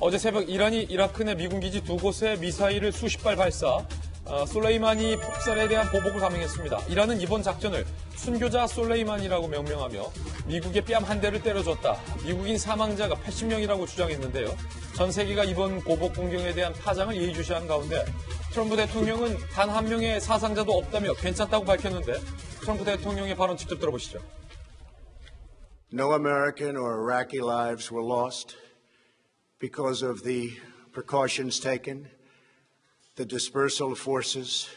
어제 새벽 이란이 이라크 내 미군 기지 두 곳에 미사일을 수십 발 발사, 솔레이마니 폭살에 대한 보복을 감행했습니다. 이란은 이번 작전을 순교자 솔레이마니라고 명명하며 미국의 뺨 한 대를 때려줬다. 미국인 사망자가 80명이라고 주장했는데요. 전 세계가 이번 보복 공격에 대한 파장을 예의주시한 가운데 트럼프 대통령은 단 한 명의 사상자도 없다며 괜찮다고 밝혔는데 트럼프 대통령의 발언 직접 들어보시죠. No American or Iraqi lives were lost because of the precautions taken, the dispersal of forces,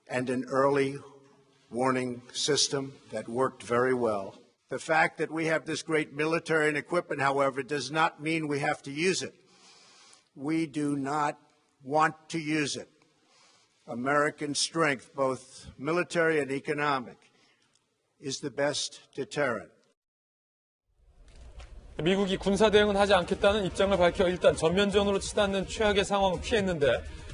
and an early warning system that worked very well. The fact that we have this great military and equipment, however, does not mean we have to use it. We do not want to use it. American strength, both military and economic, is the best deterrent. 미국이 군사 대응은 하지 않겠다는 입장을 밝혀 일단 전면전으로 치닫는 최악의 상황을 피했는데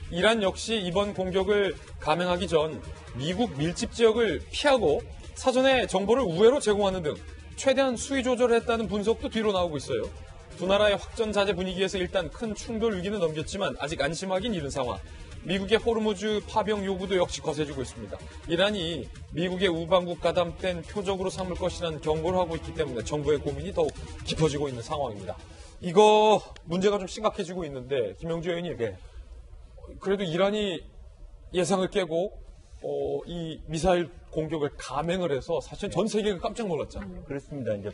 이란 역시 이번 공격을 감행하기 전 미국 밀집 지역을 피하고 사전에 정보를 우회로 제공하는 등 최대한 수위 조절을 했다는 분석도 뒤로 나오고 있어요. 두 나라의 확전 자제 분위기에서 일단 큰 충돌 위기는 넘겼지만 아직 안심하긴 이른 상황. 미국의 호르무즈 파병 요구도 역시 거세지고 있습니다. 이란이 미국의 우방국 가담된 표적으로 삼을 것이라는 경고를 하고 있기 때문에 정부의 고민이 더욱 깊어지고 있는 상황입니다. 이거 문제가 좀 심각해지고 있는데 김영주 의원님, 그래도 이란이 예상을 깨고 이 미사일 공격을 감행을 해서 사실 전 세계가 깜짝 놀랐잖아요. 그렇습니다. 이제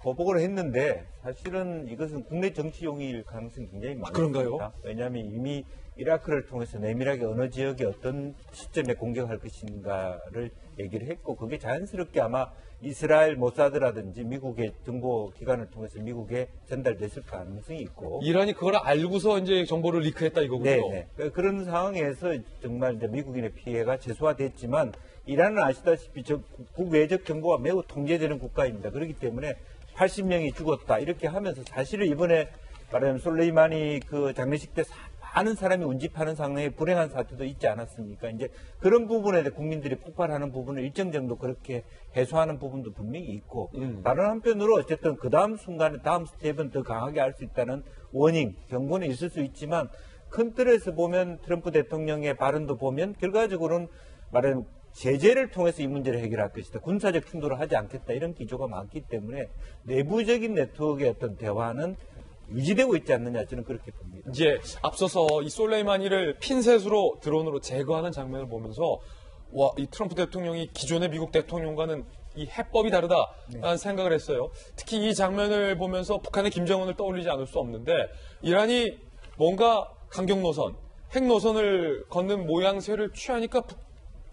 보복을 했는데 사실은 이것은 국내 정치용일 가능성이 굉장히 많습니다. 그런가요? 왜냐하면 이미 이라크를 통해서 내밀하게 어느 지역에 어떤 시점에 공격할 것인가를 얘기를 했고 그게 자연스럽게 아마 이스라엘 모사드라든지 미국의 정보기관을 통해서 미국에 전달됐을 가능성이 있고 이란이 그걸 알고서 이제 정보를 리크했다 이거군요. 네. 그런 상황에서 정말 이제 미국인의 피해가 최소화됐지만 이란은 아시다시피 국외적 정보가 매우 통제되는 국가입니다. 그렇기 때문에 80명이 죽었다 이렇게 하면서 사실은 이번에 말하자면 솔레이마니 그 장례식 때 많은 사람이 운집하는 상황에 불행한 사태도 있지 않았습니까? 이제 그런 부분에 대해 국민들이 폭발하는 부분을 일정 정도 그렇게 해소하는 부분도 분명히 있고 다른 한편으로 어쨌든 그 다음 순간에 다음 스텝은 더 강하게 할 수 있다는 워닝, 경고는 있을 수 있지만 큰 틀에서 보면 트럼프 대통령의 발언도 보면 결과적으로는 말하자면 제재를 통해서 이 문제를 해결할 것이다. 군사적 충돌을 하지 않겠다. 이런 기조가 많기 때문에 내부적인 네트워크의 어떤 대화는 유지되고 있지 않느냐 저는 그렇게 봅니다. 이제 앞서서 이 솔레이마니를 핀셋으로 드론으로 제거하는 장면을 보면서 와, 이 트럼프 대통령이 기존의 미국 대통령과는 이 해법이 다르다라는 생각을 했어요. 특히 이 장면을 보면서 북한의 김정은을 떠올리지 않을 수 없는데 이란이 뭔가 강경 노선, 핵 노선을 걷는 모양새를 취하니까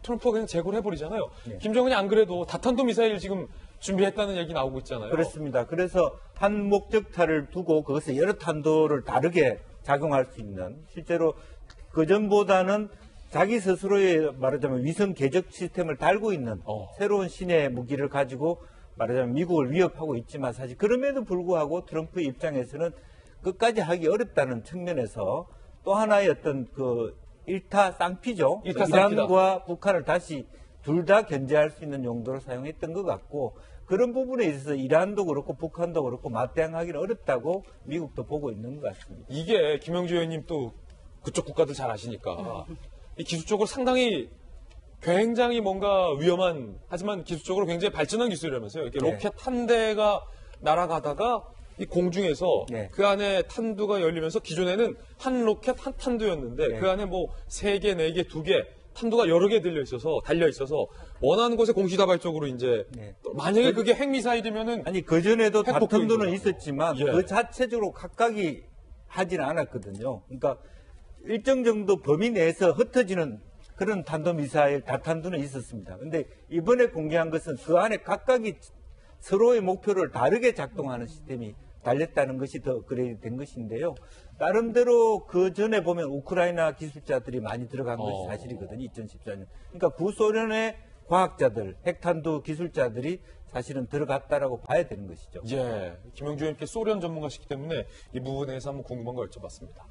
트럼프가 그냥 제거를 해버리잖아요. 네. 김정은이 안 그래도 다탄도 미사일 지금 준비했다는 얘기 나오고 있잖아요. 그렇습니다. 그래서 한 목적타를 두고 그것을 여러 탄도를 다르게 작용할 수 있는 실제로 그전보다는 자기 스스로의 말하자면 위성 궤적 시스템을 달고 있는 새로운 신의 무기를 가지고 말하자면 미국을 위협하고 있지만 사실 그럼에도 불구하고 트럼프의 입장에서는 끝까지 하기 어렵다는 측면에서 또 하나의 어떤 그 일타 쌍피죠. 이란과 북한을 다시 둘 다 견제할 수 있는 용도로 사용했던 것 같고 그런 부분에 있어서 이란도 그렇고 북한도 그렇고 맞대응하기는 어렵다고 미국도 보고 있는 것 같습니다. 이게 김영주 의원님 또 그쪽 국가들 잘 아시니까 이 기술적으로 상당히 굉장히 뭔가 위험한 하지만 기술적으로 굉장히 발전한 기술이라면서요. 이렇게 로켓 한 대가 날아가다가 이 공중에서 그 안에 탄두가 열리면서 기존에는 한 로켓 한 탄두였는데 그 안에 뭐 3개, 4개, 2개 탄두가 여러 개 달려 있어서 원하는 곳에 공시다발적으로 이제 만약에 그게 핵미사일이면은 아니 그전에도 다탄두는 있었지만 예. 그 자체적으로 각각이 하지는 않았거든요. 그러니까 일정 정도 범위 내에서 흩어지는 그런 탄도미사일 다탄두는 있었습니다. 근데 이번에 공개한 것은 그 안에 각각이 서로의 목표를 다르게 작동하는 시스템이 달렸다는 것이 더 업그레이드 된 것인데요. 나름대로 그 전에 보면 우크라이나 기술자들이 많이 들어간 것이 사실이거든요. 2014년. 그러니까 구소련의 과학자들, 핵탄두 기술자들이 사실은 들어갔다라고 봐야 되는 것이죠. 예, 김영주 의원께 소련 전문가시기 때문에 이 부분에 대해서 한번 궁금한 걸 여쭤봤습니다.